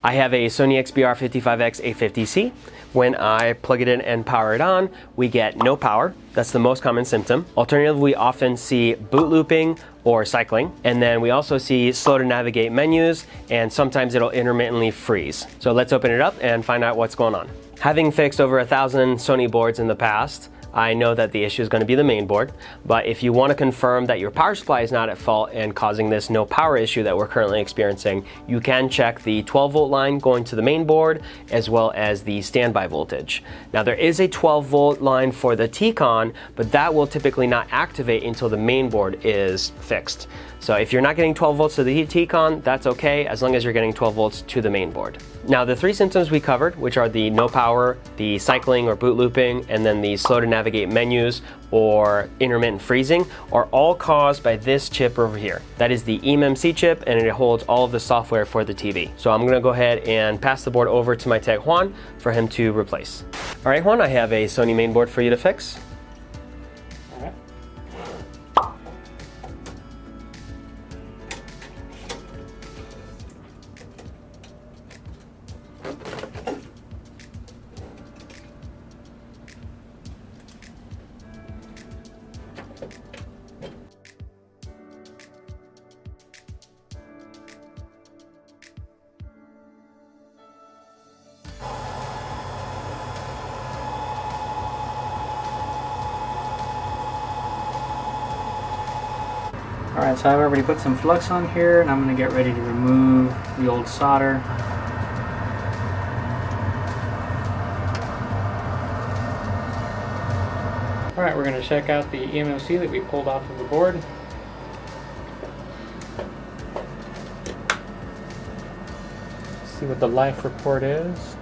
I have a Sony XBR-55X850C. When I plug it in and power it on, we get no power. That's the most common symptom. Alternatively, we often see boot looping or cycling. And then we also see slow to navigate menus, and sometimes it'll intermittently freeze. So let's open it up and find out what's going on. Having fixed over 1,000 Sony boards in the past, I know that the issue is going to be the main board, but if you want to confirm that your power supply is not at fault and causing this no power issue that we're currently experiencing, you can check the 12-volt line going to the main board as well as the standby voltage. Now there is a 12-volt line for the T-Con, but that will typically not activate until the main board is fixed. So if you're not getting 12 volts to the T-Con, that's okay, as long as you're getting 12 volts to the main board. Now the three symptoms we covered, which are the no power, the cycling or boot looping, and then the slow to navigate menus or intermittent freezing, are all caused by this chip over here. That is the eMMC chip, and it holds all of the software for the TV. So I'm gonna go ahead and pass the board over to my tech Juan for him to replace. All right, Juan, I have a Sony main board for you to fix. Alright, so I've already put some flux on here, and I'm going to get ready to remove the old solder. Alright, we're going to check out the eMMC that we pulled off of the board. See what the life report is.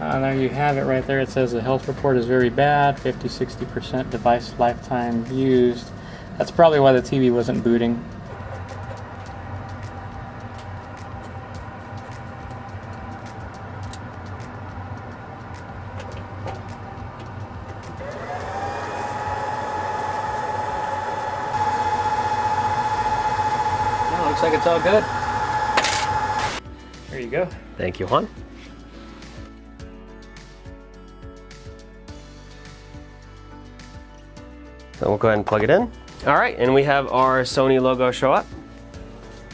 There you have it right there. It says the health report is very bad, 50-60% device lifetime used. That's probably why the TV wasn't booting. Well, looks like it's all good. There you go. Thank you, Juan. So we'll go ahead and plug it in. All right, and we have our Sony logo show up.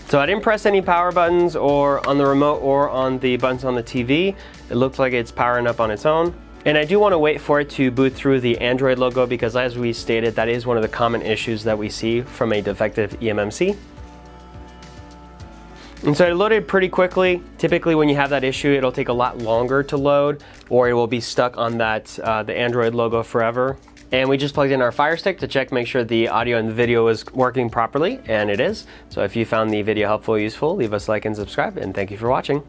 So I didn't press any power buttons or on the remote or on the buttons on the TV. It looks like it's powering up on its own. And I do want to wait for it to boot through the Android logo, because as we stated, that is one of the common issues that we see from a defective eMMC. And so it loaded pretty quickly. Typically when you have that issue, it'll take a lot longer to load, or it will be stuck on that the Android logo forever. And we just plugged in our Fire Stick to check, make sure the audio and the video is working properly, and it is. So if you found the video helpful or useful, leave us a like and subscribe, and thank you for watching.